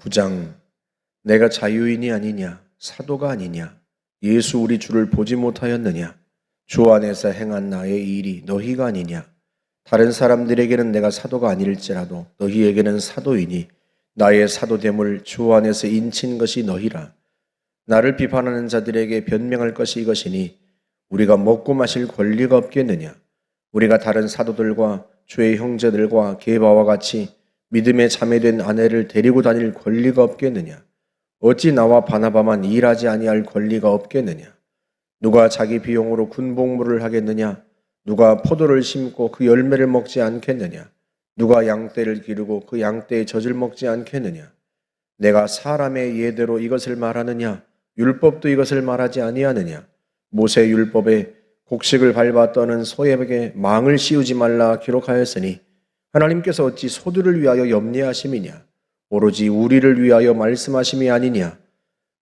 9장. 내가 자유인이 아니냐, 사도가 아니냐, 예수 우리 주를 보지 못하였느냐, 주 안에서 행한 나의 일이 너희가 아니냐. 다른 사람들에게는 내가 사도가 아닐지라도 너희에게는 사도이니 나의 사도됨을 주 안에서 인친 것이 너희라. 나를 비판하는 자들에게 변명할 것이 이것이니 우리가 먹고 마실 권리가 없겠느냐. 우리가 다른 사도들과 주의 형제들과 게바와 같이 믿음에 자매된 아내를 데리고 다닐 권리가 없겠느냐. 어찌 나와 바나바만 일하지 아니할 권리가 없겠느냐. 누가 자기 비용으로 군복무를 하겠느냐. 누가 포도를 심고 그 열매를 먹지 않겠느냐. 누가 양떼를 기르고 그 양떼의 젖을 먹지 않겠느냐. 내가 사람의 예대로 이것을 말하느냐. 율법도 이것을 말하지 아니하느냐. 모세 율법에 곡식을 밟아 떠는 소에게 망을 씌우지 말라 기록하였으니 하나님께서 어찌 소들을 위하여 염려하심이냐. 오로지 우리를 위하여 말씀하심이 아니냐.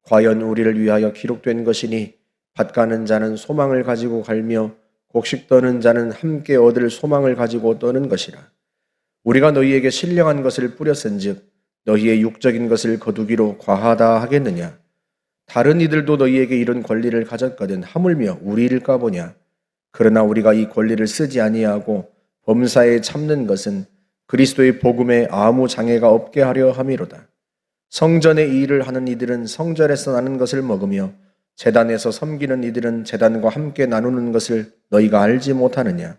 과연 우리를 위하여 기록된 것이니 밭 가는 자는 소망을 가지고 갈며 곡식 떠는 자는 함께 얻을 소망을 가지고 떠는 것이라. 우리가 너희에게 신령한 것을 뿌렸은즉 너희의 육적인 것을 거두기로 과하다 하겠느냐. 다른 이들도 너희에게 이런 권리를 가졌거든 하물며 우리일까 보냐. 그러나 우리가 이 권리를 쓰지 아니하고 범사에 참는 것은 그리스도의 복음에 아무 장애가 없게 하려 함이로다. 성전의 일을 하는 이들은 성전에서 나는 것을 먹으며 제단에서 섬기는 이들은 제단과 함께 나누는 것을 너희가 알지 못하느냐.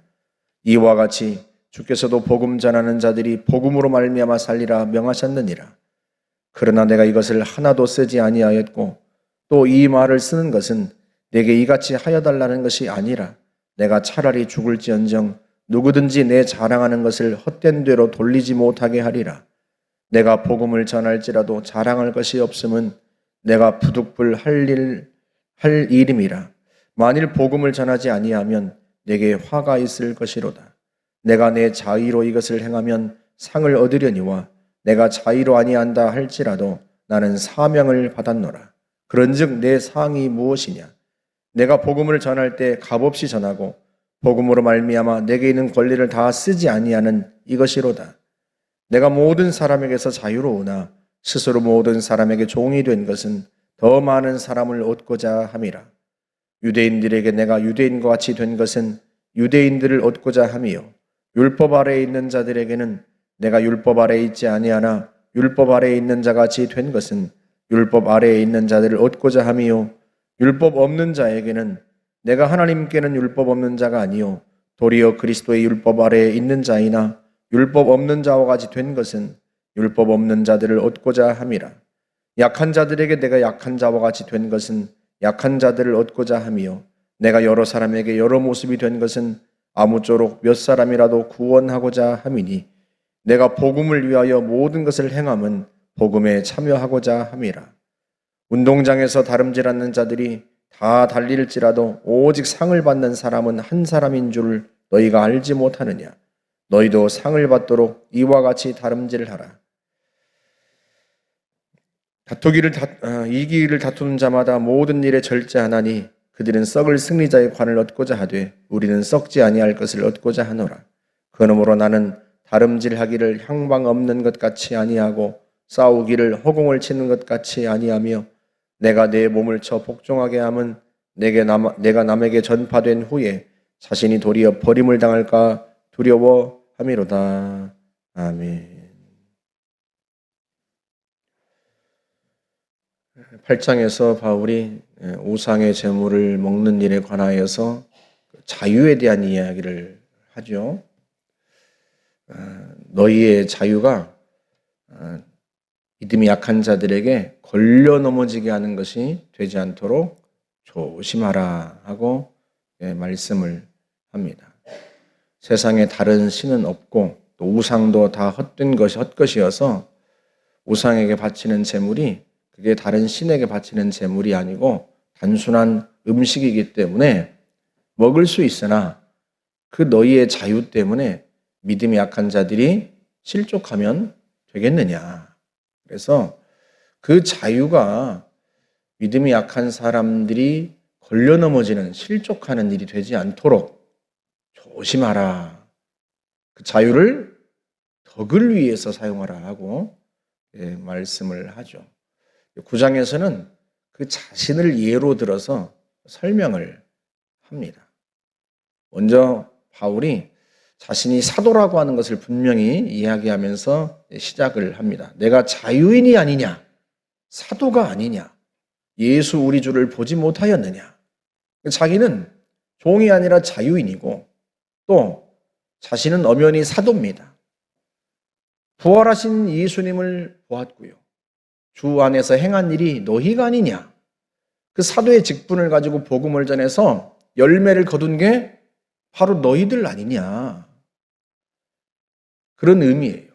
이와 같이 주께서도 복음 전하는 자들이 복음으로 말미암아 살리라 명하셨느니라. 그러나 내가 이것을 하나도 쓰지 아니하였고 또 이 말을 쓰는 것은 내게 이같이 하여달라는 것이 아니라 내가 차라리 죽을지언정 누구든지 내 자랑하는 것을 헛된 대로 돌리지 못하게 하리라. 내가 복음을 전할지라도 자랑할 것이 없음은 내가 부득불 할 일임이라. 만일 복음을 전하지 아니하면 내게 화가 있을 것이로다. 내가 내 자의로 이것을 행하면 상을 얻으려니와 내가 자의로 아니한다 할지라도 나는 사명을 받았노라. 그런즉 내 상이 무엇이냐. 내가 복음을 전할 때 값없이 전하고 복음으로 말미암아 내게 있는 권리를 다 쓰지 아니하는 이것이로다. 내가 모든 사람에게서 자유로우나 스스로 모든 사람에게 종이 된 것은 더 많은 사람을 얻고자 함이라. 유대인들에게 내가 유대인과 같이 된 것은 유대인들을 얻고자 함이요 율법 아래에 있는 자들에게는 내가 율법 아래에 있지 아니하나 율법 아래에 있는 자같이 된 것은 율법 아래에 있는 자들을 얻고자 함이요 율법 없는 자에게는 내가 하나님께는 율법 없는 자가 아니요 도리어 그리스도의 율법 아래에 있는 자이나 율법 없는 자와 같이 된 것은 율법 없는 자들을 얻고자 함이라. 약한 자들에게 내가 약한 자와 같이 된 것은 약한 자들을 얻고자 함이요 내가 여러 사람에게 여러 모습이 된 것은 아무쪼록 몇 사람이라도 구원하고자 함이니 내가 복음을 위하여 모든 것을 행함은 복음에 참여하고자 함이라. 운동장에서 다름질하는 자들이 다 달릴지라도 오직 상을 받는 사람은 한 사람인 줄 너희가 알지 못하느냐. 너희도 상을 받도록 이와 같이 다름질하라. 이기기를 다투는 자마다 모든 일에 절제하나니 그들은 썩을 승리자의 관을 얻고자 하되 우리는 썩지 아니할 것을 얻고자 하노라. 그러므로 나는 다름질하기를 향방 없는 것 같이 아니하고 싸우기를 허공을 치는 것 같이 아니하며 내가 내 몸을 쳐 복종하게 함은 내가 남에게 전파된 후에 자신이 도리어 버림을 당할까 두려워함이로다. 아멘. 8장에서 바울이 우상의 제물을 먹는 일에 관하여서 자유에 대한 이야기를 하죠. 너희의 자유가 믿음이 약한 자들에게 걸려 넘어지게 하는 것이 되지 않도록 조심하라 하고 말씀을 합니다. 세상에 다른 신은 없고 또 우상도 다 헛것이어서 우상에게 바치는 제물이 그게 다른 신에게 바치는 제물이 아니고 단순한 음식이기 때문에 먹을 수 있으나 그 너희의 자유 때문에 믿음이 약한 자들이 실족하면 되겠느냐. 그래서 그 자유가 믿음이 약한 사람들이 걸려 넘어지는 실족하는 일이 되지 않도록 조심하라. 그 자유를 덕을 위해서 사용하라 하고 말씀을 하죠. 9장에서는 그 자신을 예로 들어서 설명을 합니다. 먼저 바울이 자신이 사도라고 하는 것을 분명히 이야기하면서 시작을 합니다. 내가 자유인이 아니냐? 사도가 아니냐? 예수 우리 주를 보지 못하였느냐? 자기는 종이 아니라 자유인이고 또 자신은 엄연히 사도입니다. 부활하신 예수님을 보았고요. 주 안에서 행한 일이 너희가 아니냐? 그 사도의 직분을 가지고 복음을 전해서 열매를 거둔 게 바로 너희들 아니냐? 그런 의미예요.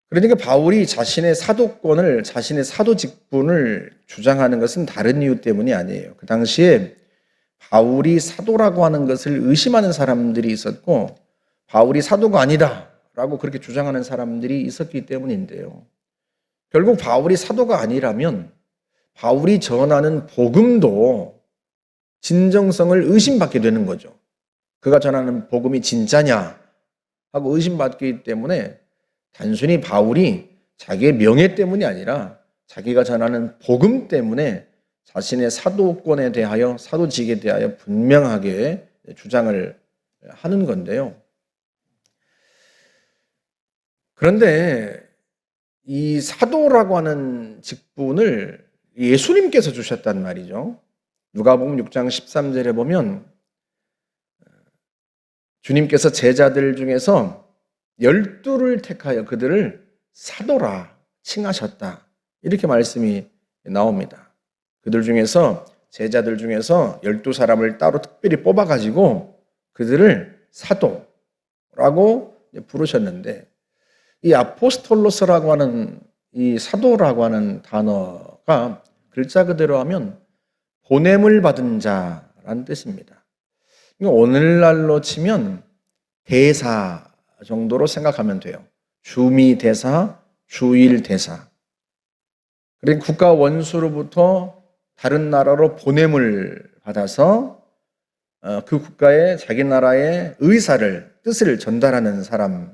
그러니까 바울이 자신의 사도권을, 자신의 사도 직분을 주장하는 것은 다른 이유 때문이 아니에요. 그 당시에 바울이 사도라고 하는 것을 의심하는 사람들이 있었고 바울이 사도가 아니다라고 그렇게 주장하는 사람들이 있었기 때문인데요. 결국 바울이 사도가 아니라면 바울이 전하는 복음도 진정성을 의심받게 되는 거죠. 그가 전하는 복음이 진짜냐 하고 의심받기 때문에 단순히 바울이 자기의 명예 때문이 아니라 자기가 전하는 복음 때문에 자신의 사도권에 대하여, 사도직에 대하여 분명하게 주장을 하는 건데요. 그런데 이 사도라고 하는 직분을 예수님께서 주셨단 말이죠. 누가복음 6장 13절에 보면 주님께서 제자들 중에서 12를 택하여 그들을 사도라 칭하셨다. 이렇게 말씀이 나옵니다. 그들 중에서, 제자들 중에서 12사람을 따로 특별히 뽑아가지고 그들을 사도라고 부르셨는데, 이 아포스톨로스라고 하는 이 사도라고 하는 단어가 글자 그대로 하면 보냄을 받은 자라는 뜻입니다. 오늘날로 치면 대사 정도로 생각하면 돼요. 주미 대사, 주일 대사. 그러니까 국가 원수로부터 다른 나라로 보냄을 받아서 그 국가의 자기 나라의 의사를, 뜻을 전달하는 사람이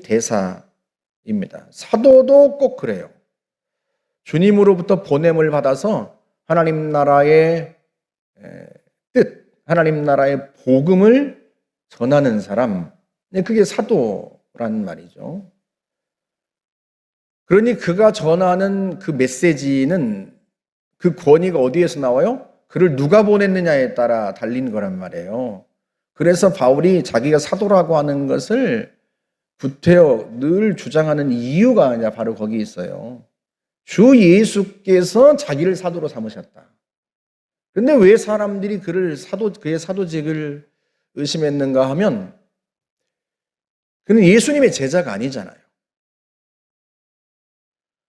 대사입니다. 사도도 꼭 그래요. 주님으로부터 보냄을 받아서 하나님 나라의 뜻, 하나님 나라의 복음을 전하는 사람, 그게 사도란 말이죠. 그러니 그가 전하는 그 메시지는, 그 권위가 어디에서 나와요? 그를 누가 보냈느냐에 따라 달린 거란 말이에요. 그래서 바울이 자기가 사도라고 하는 것을 구태여 늘 주장하는 이유가 바로 거기 있어요. 주 예수께서 자기를 사도로 삼으셨다. 그런데 왜 사람들이 그의 사도직을 의심했는가 하면, 그는 예수님의 제자가 아니잖아요.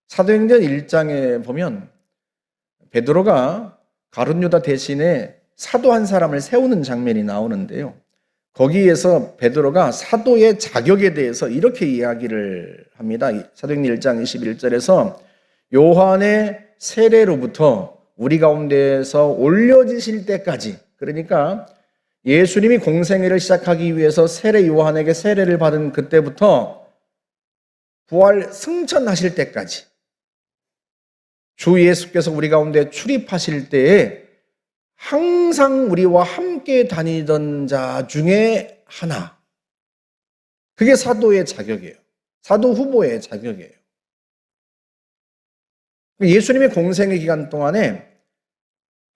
사도행전 1장에 보면 베드로가 가룟 유다 대신에 사도 한 사람을 세우는 장면이 나오는데요. 거기에서 베드로가 사도의 자격에 대해서 이렇게 이야기를 합니다. 사도행전 1장 21절에서 요한의 세례로부터 우리 가운데에서 올려지실 때까지, 그러니까 예수님이 공생애를 시작하기 위해서 세례 요한에게 세례를 받은 그때부터 부활 승천하실 때까지 주 예수께서 우리 가운데 출입하실 때에 항상 우리와 함께 다니던 자 중에 하나, 그게 사도의 자격이에요. 사도 후보의 자격이에요. 예수님의 공생의 기간 동안에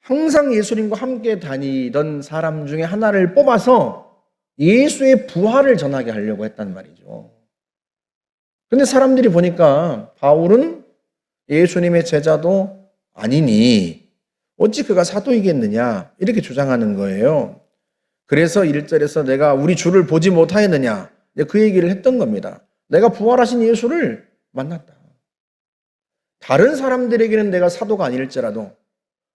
항상 예수님과 함께 다니던 사람 중에 하나를 뽑아서 예수의 부활을 전하게 하려고 했단 말이죠. 그런데 사람들이 보니까 바울은 예수님의 제자도 아니니 어찌 그가 사도이겠느냐, 이렇게 주장하는 거예요. 그래서 1절에서 내가 우리 주를 보지 못하였느냐, 그 얘기를 했던 겁니다. 내가 부활하신 예수를 만났다. 다른 사람들에게는 내가 사도가 아닐지라도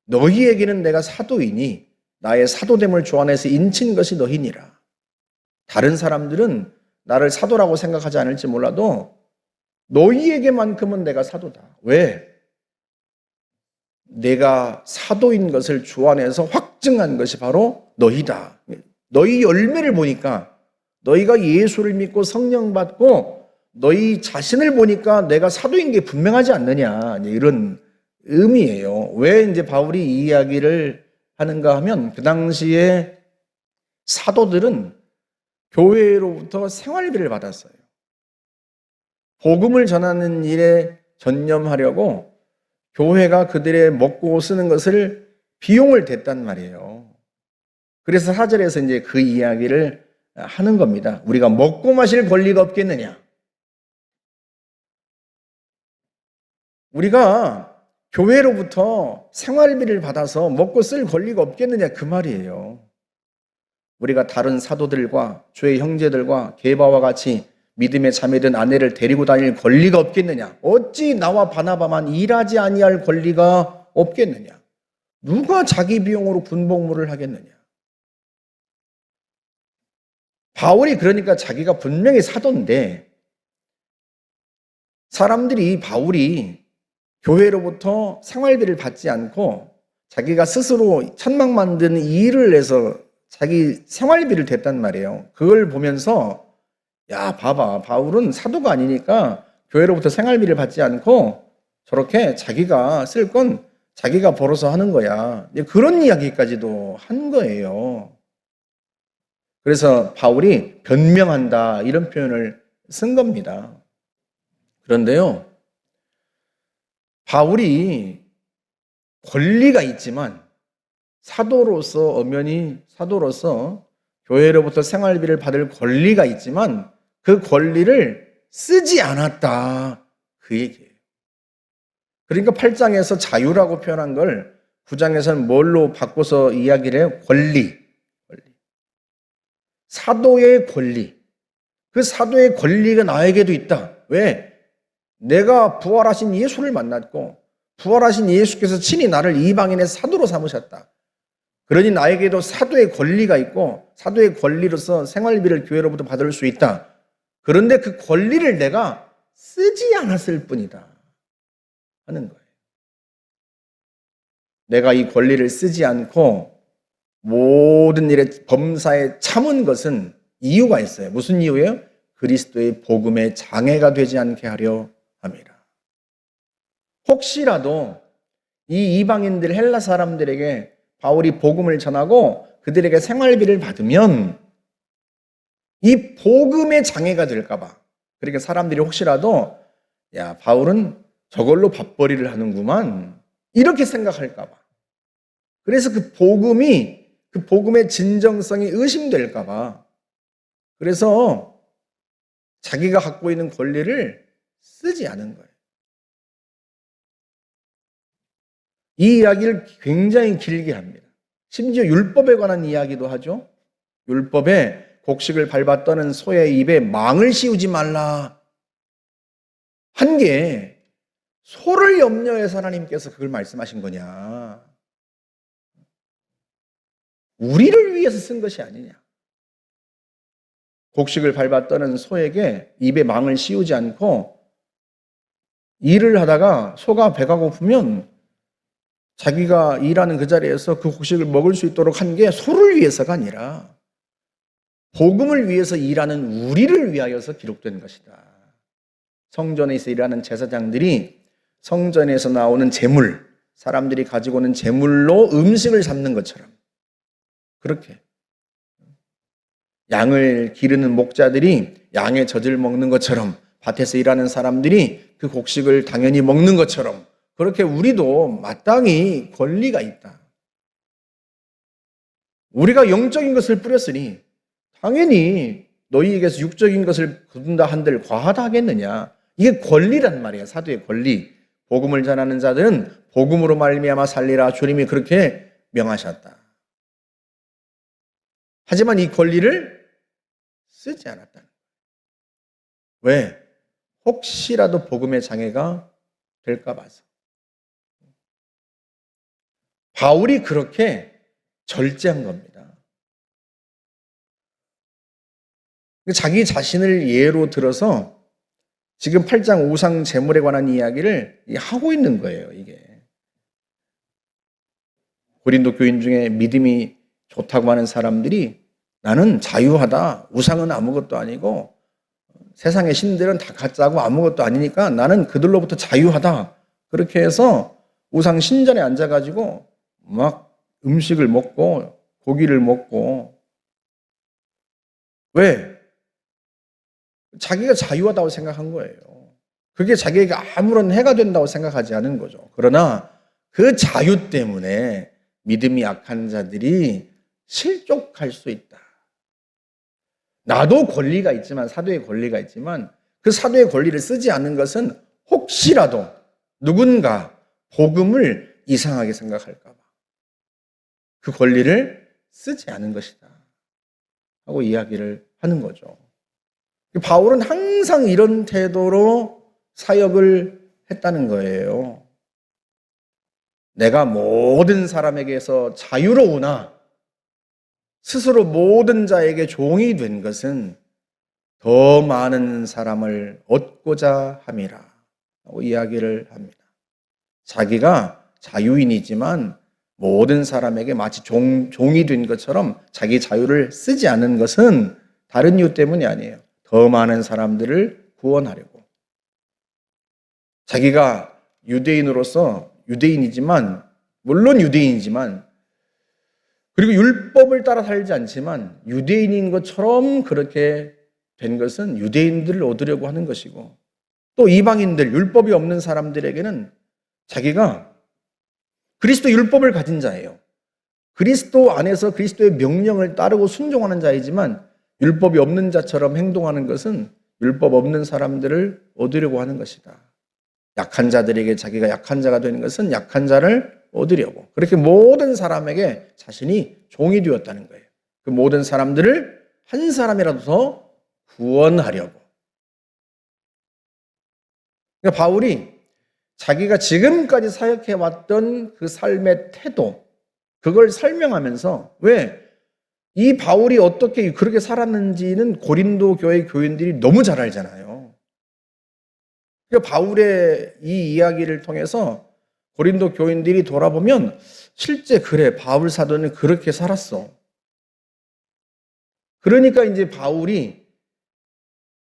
너희에게는 내가 사도이니 나의 사도됨을 주 안에서 인친 것이 너희니라. 다른 사람들은 나를 사도라고 생각하지 않을지 몰라도 너희에게만큼은 내가 사도다. 왜? 내가 사도인 것을 주 안에서 확증한 것이 바로 너희다. 너희 열매를 보니까, 너희가 예수를 믿고 성령 받고 너희 자신을 보니까 내가 사도인 게 분명하지 않느냐, 이런 의미예요. 왜 이제 바울이 이 이야기를 하는가 하면, 그 당시에 사도들은 교회로부터 생활비를 받았어요. 복음을 전하는 일에 전념하려고 교회가 그들의 먹고 쓰는 것을 비용을 댔단 말이에요. 그래서 4절에서 이제 그 이야기를 하는 겁니다. 우리가 먹고 마실 권리가 없겠느냐? 우리가 교회로부터 생활비를 받아서 먹고 쓸 권리가 없겠느냐, 그 말이에요. 우리가 다른 사도들과 주의 형제들과 게바와 같이 믿음에 자매된 아내를 데리고 다닐 권리가 없겠느냐? 어찌 나와 바나바만 일하지 아니할 권리가 없겠느냐? 누가 자기 비용으로 군복무를 하겠느냐? 바울이 그러니까 자기가 분명히 사도인데, 사람들이 바울이 교회로부터 생활비를 받지 않고 자기가 스스로 천막 만드는 일을 해서 자기 생활비를 댔단 말이에요. 그걸 보면서 야, 봐봐, 바울은 사도가 아니니까 교회로부터 생활비를 받지 않고 저렇게 자기가 쓸 건 자기가 벌어서 하는 거야. 그런 이야기까지도 한 거예요. 그래서 바울이 변명한다, 이런 표현을 쓴 겁니다. 그런데요, 바울이 권리가 있지만 사도로서, 엄연히 사도로서 교회로부터 생활비를 받을 권리가 있지만 그 권리를 쓰지 않았다, 그 얘기예요. 그러니까 8장에서 자유라고 표현한 걸 9장에서는 뭘로 바꿔서 이야기를 해요? 권리. 사도의 권리. 그 사도의 권리가 나에게도 있다. 왜? 내가 부활하신 예수를 만났고 부활하신 예수께서 친히 나를 이방인의 사도로 삼으셨다. 그러니 나에게도 사도의 권리가 있고 사도의 권리로서 생활비를 교회로부터 받을 수 있다. 그런데 그 권리를 내가 쓰지 않았을 뿐이다 하는 거예요. 내가 이 권리를 쓰지 않고 모든 일에 범사에 참은 것은 이유가 있어요. 무슨 이유예요? 그리스도의 복음의 장애가 되지 않게 하려 합니다. 혹시라도 이 이방인들, 헬라 사람들에게 바울이 복음을 전하고 그들에게 생활비를 받으면 이 복음의 장애가 될까 봐, 그러니까 사람들이 혹시라도 야, 바울은 저걸로 밥벌이를 하는구만, 이렇게 생각할까 봐, 그래서 그 복음의 진정성이 의심될까 봐, 그래서 자기가 갖고 있는 권리를 쓰지 않은 거예요. 이 이야기를 굉장히 길게 합니다. 심지어 율법에 관한 이야기도 하죠. 율법에 곡식을 밟아 떠는 소의 입에 망을 씌우지 말라 한 게 소를 염려해서 하나님께서 그걸 말씀하신 거냐, 우리를 위해서 쓴 것이 아니냐. 곡식을 밟아 떠는 소에게 입에 망을 씌우지 않고 일을 하다가 소가 배가 고프면 자기가 일하는 그 자리에서 그 곡식을 먹을 수 있도록 한 게 소를 위해서가 아니라 복음을 위해서 일하는 우리를 위하여서 기록된 것이다. 성전에서 일하는 제사장들이 성전에서 나오는 제물, 사람들이 가지고 오는 제물로 음식을 삼는 것처럼, 그렇게 양을 기르는 목자들이 양의 젖을 먹는 것처럼, 밭에서 일하는 사람들이 그 곡식을 당연히 먹는 것처럼, 그렇게 우리도 마땅히 권리가 있다. 우리가 영적인 것을 뿌렸으니 당연히 너희에게서 육적인 것을 거둔다 한들 과하다 하겠느냐. 이게 권리란 말이에요. 사도의 권리. 복음을 전하는 자들은 복음으로 말미암아 살리라, 주님이 그렇게 명하셨다. 하지만 이 권리를 쓰지 않았다. 왜? 혹시라도 복음의 장애가 될까 봐서. 바울이 그렇게 절제한 겁니다. 자기 자신을 예로 들어서 지금 8장 우상 제물에 관한 이야기를 하고 있는 거예요, 이게. 고린도 교인 중에 믿음이 좋다고 하는 사람들이 나는 자유하다, 우상은 아무것도 아니고 세상의 신들은 다 가짜고 아무것도 아니니까 나는 그들로부터 자유하다. 그렇게 해서 우상 신전에 앉아가지고 막 음식을 먹고 고기를 먹고. 왜? 자기가 자유하다고 생각한 거예요. 그게 자기에게 아무런 해가 된다고 생각하지 않은 거죠. 그러나 그 자유 때문에 믿음이 약한 자들이 실족할 수 있다. 나도 권리가 있지만, 사도의 권리가 있지만 그 사도의 권리를 쓰지 않는 것은 혹시라도 누군가 복음을 이상하게 생각할까 봐 그 권리를 쓰지 않은 것이다 하고 이야기를 하는 거죠. 바울은 항상 이런 태도로 사역을 했다는 거예요. 내가 모든 사람에게서 자유로우나 스스로 모든 자에게 종이 된 것은 더 많은 사람을 얻고자 함이라 하고 이야기를 합니다. 자기가 자유인이지만 모든 사람에게 마치 종이 된 것처럼 자기 자유를 쓰지 않는 것은 다른 이유 때문이 아니에요. 더 많은 사람들을 구원하려고. 자기가 유대인으로서 유대인이지만, 물론 유대인이지만, 그리고 율법을 따라 살지 않지만 유대인인 것처럼 그렇게 된 것은 유대인들을 얻으려고 하는 것이고, 또 이방인들, 율법이 없는 사람들에게는 자기가 그리스도 율법을 가진 자예요. 그리스도 안에서 그리스도의 명령을 따르고 순종하는 자이지만 율법이 없는 자처럼 행동하는 것은 율법 없는 사람들을 얻으려고 하는 것이다. 약한 자들에게 자기가 약한 자가 되는 것은 약한 자를 얻으려고. 그렇게 모든 사람에게 자신이 종이 되었다는 거예요. 그 모든 사람들을 한 사람이라도 더 구원하려고. 그러니까 바울이 자기가 지금까지 사역해왔던 그 삶의 태도, 그걸 설명하면서, 왜? 이 바울이 어떻게 그렇게 살았는지는 고린도 교회 교인들이 너무 잘 알잖아요. 그러니까 바울의 이 이야기를 통해서 고린도 교인들이 돌아보면 실제 그래, 바울 사도는 그렇게 살았어. 그러니까 이제 바울이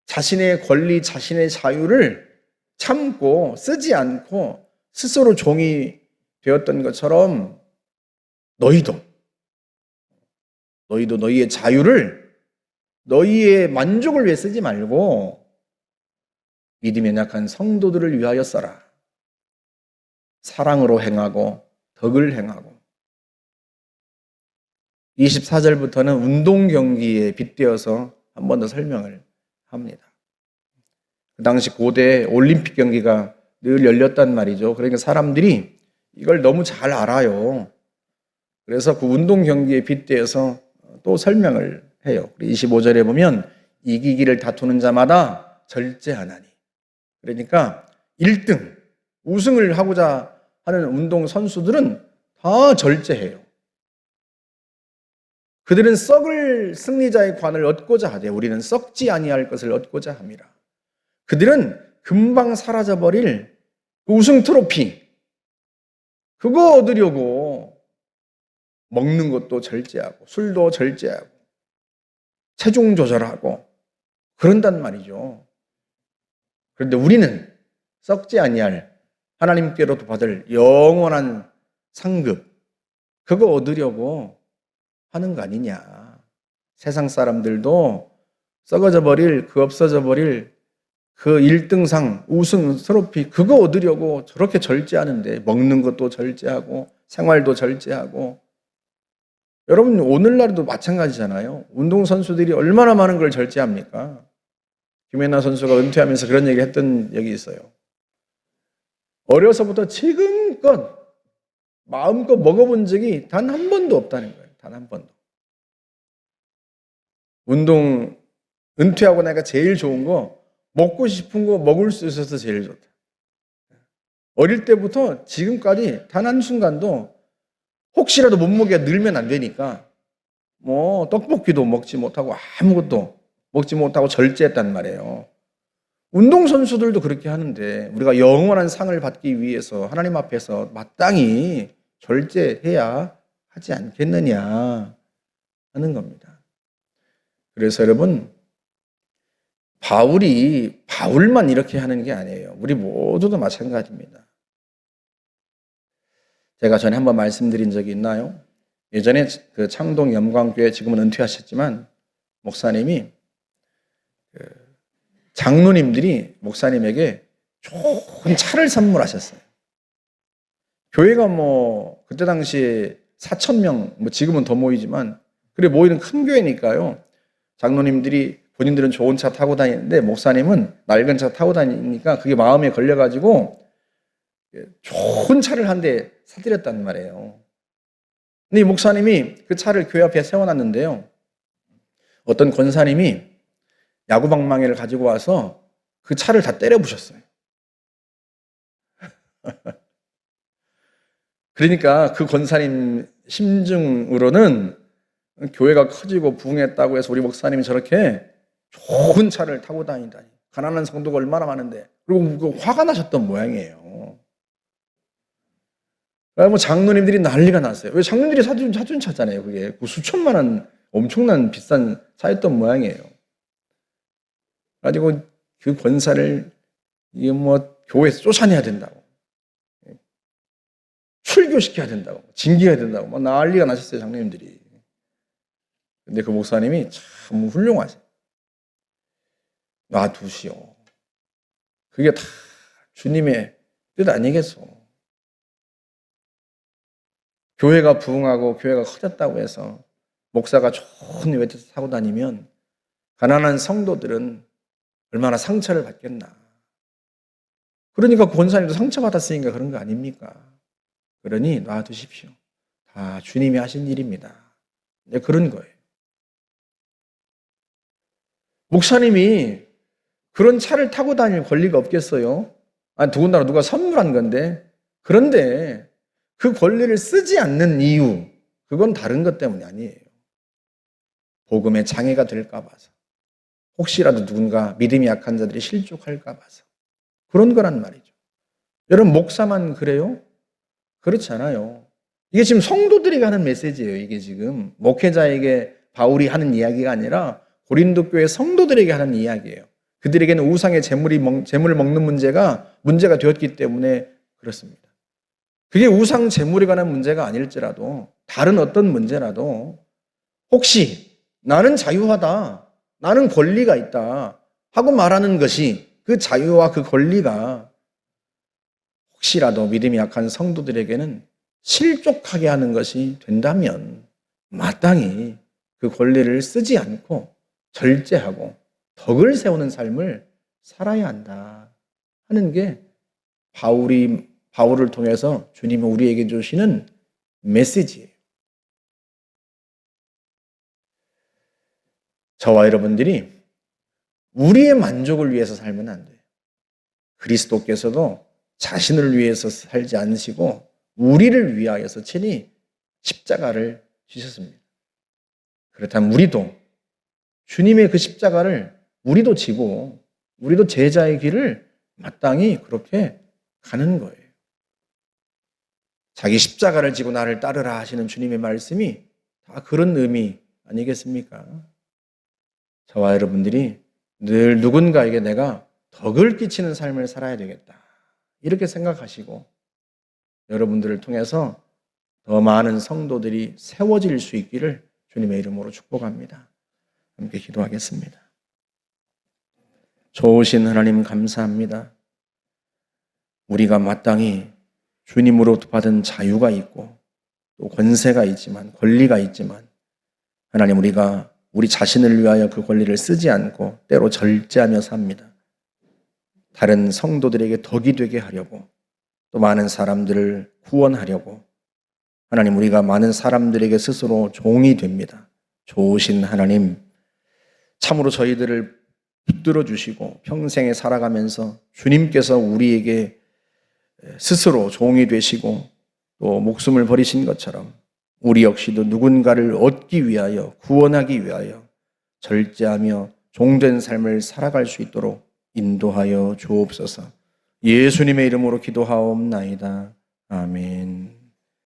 자신의 권리, 자신의 자유를 참고 쓰지 않고 스스로 종이 되었던 것처럼 너희도 너희의 자유를 너희의 만족을 위해 쓰지 말고 믿음이 연약한 성도들을 위하여 써라. 사랑으로 행하고 덕을 행하고. 24절부터는 운동 경기에 빗대어서 한 번 더 설명을 합니다. 그 당시 고대 올림픽 경기가 늘 열렸단 말이죠. 그러니까 사람들이 이걸 너무 잘 알아요. 그래서 그 운동 경기에 빗대어서 또 설명을 해요. 25절에 보면 이기기를 다투는 자마다 절제하나니. 그러니까 1등, 우승을 하고자 하는 운동 선수들은 다 절제해요. 그들은 썩을 승리자의 관을 얻고자 하되 우리는 썩지 아니할 것을 얻고자 함이라. 그들은 금방 사라져버릴 우승 트로피, 그거 얻으려고 먹는 것도 절제하고 술도 절제하고 체중 조절하고 그런단 말이죠. 그런데 우리는 썩지 아니할 하나님께로도 받을 영원한 상급, 그거 얻으려고 하는 거 아니냐. 세상 사람들도 썩어져 버릴, 그 없어져 버릴 그 1등상, 우승 트로피, 그거 얻으려고 저렇게 절제하는데 먹는 것도 절제하고 생활도 절제하고. 여러분 오늘날도 마찬가지잖아요. 운동선수들이 얼마나 많은 걸 절제합니까? 김연아 선수가 은퇴하면서 그런 얘기를 했던 적이 있어요. 어려서부터 지금껏 마음껏 먹어본 적이 단 한 번도 없다는 거예요. 단 한 번도. 운동 은퇴하고 나니까 제일 좋은 거, 먹고 싶은 거 먹을 수 있어서 제일 좋다. 어릴 때부터 지금까지 단 한순간도 혹시라도 몸무게가 늘면 안 되니까 뭐 떡볶이도 먹지 못하고 아무것도 먹지 못하고 절제했단 말이에요. 운동선수들도 그렇게 하는데 우리가 영원한 상을 받기 위해서 하나님 앞에서 마땅히 절제해야 하지 않겠느냐 하는 겁니다. 그래서 여러분, 바울만 이렇게 하는 게 아니에요. 우리 모두도 마찬가지입니다. 제가 전에 한번 말씀드린 적이 있나요? 예전에 그 창동 영광교회, 지금은 은퇴하셨지만 목사님이 장로님들이 목사님에게 좋은 차를 선물하셨어요. 교회가 그때 당시에 4,000명, 지금은 더 모이지만, 그래 모이는 큰 교회니까요. 장로님들이 본인들은 좋은 차 타고 다니는데 목사님은 낡은 차 타고 다니니까 그게 마음에 걸려가지고 좋은 차를 한 대 사드렸단 말이에요. 근데 이 목사님이 그 차를 교회 앞에 세워놨는데요. 어떤 권사님이 야구방망이를 가지고 와서 그 차를 다 때려 부셨어요. 그러니까 그 권사님 심중으로는 교회가 커지고 부흥했다고 해서 우리 목사님이 저렇게 좋은 차를 타고 다니다니, 가난한 성도가 얼마나 많은데, 그리고 화가 나셨던 모양이에요. 장로님들이 난리가 났어요. 왜? 장로님들이 사준 차잖아요. 그게 수천만 원 엄청난 비싼 차였던 모양이에요. 가지고 그 권사를 교회에서 쫓아내야 된다고, 출교시켜야 된다고, 징계해야 된다고 난리가 나셨어요, 장로님들이. 근데 그 목사님이 참 훌륭하세요. 놔두시오. 그게 다 주님의 뜻 아니겠소. 교회가 부흥하고 교회가 커졌다고 해서 목사가 좋은 외제차 타고 다니면 가난한 성도들은 얼마나 상처를 받겠나. 그러니까 권사님도 상처받았으니까 그런 거 아닙니까? 그러니 놔두십시오. 다 주님이 하신 일입니다. 네, 그런 거예요. 목사님이 그런 차를 타고 다닐 권리가 없겠어요? 더군다나 누가 선물한 건데. 그런데 그 권리를 쓰지 않는 이유, 그건 다른 것 때문이 아니에요. 복음의 장애가 될까 봐서, 혹시라도 누군가 믿음이 약한 자들이 실족할까 봐서 그런 거란 말이죠. 여러분, 목사만 그래요? 그렇지 않아요. 이게 지금 성도들에게 하는 메시지예요. 이게 지금 목회자에게 바울이 하는 이야기가 아니라 고린도 교회 성도들에게 하는 이야기예요. 그들에게는 우상의 재물을 먹는 문제가 되었기 때문에 그렇습니다. 그게 우상 재물에 관한 문제가 아닐지라도, 다른 어떤 문제라도 혹시 나는 자유하다, 나는 권리가 있다 하고 말하는 것이, 그 자유와 그 권리가 혹시라도 믿음이 약한 성도들에게는 실족하게 하는 것이 된다면 마땅히 그 권리를 쓰지 않고 절제하고 덕을 세우는 삶을 살아야 한다 하는 게 바울을 통해서 주님이 우리에게 주시는 메시지예요. 저와 여러분들이 우리의 만족을 위해서 살면 안 돼요. 그리스도께서도 자신을 위해서 살지 않으시고 우리를 위하여서 친히 십자가를 지셨습니다. 그렇다면 우리도 주님의 그 십자가를 우리도 지고 우리도 제자의 길을 마땅히 그렇게 가는 거예요. 자기 십자가를 지고 나를 따르라 하시는 주님의 말씀이 다 그런 의미 아니겠습니까? 저와 여러분들이 늘 누군가에게 내가 덕을 끼치는 삶을 살아야 되겠다, 이렇게 생각하시고 여러분들을 통해서 더 많은 성도들이 세워질 수 있기를 주님의 이름으로 축복합니다. 함께 기도하겠습니다. 좋으신 하나님, 감사합니다. 우리가 마땅히 주님으로부터 받은 자유가 있고 또 권세가 있지만, 권리가 있지만, 하나님, 우리가 우리 자신을 위하여 그 권리를 쓰지 않고 때로 절제하며 삽니다. 다른 성도들에게 덕이 되게 하려고, 또 많은 사람들을 구원하려고 하나님, 우리가 많은 사람들에게 스스로 종이 됩니다. 좋으신 하나님, 참으로 저희들을 붙들어 주시고 평생에 살아가면서 주님께서 우리에게 스스로 종이 되시고 또 목숨을 버리신 것처럼 우리 역시도 누군가를 얻기 위하여, 구원하기 위하여 절제하며 종된 삶을 살아갈 수 있도록 인도하여 주옵소서. 예수님의 이름으로 기도하옵나이다. 아멘.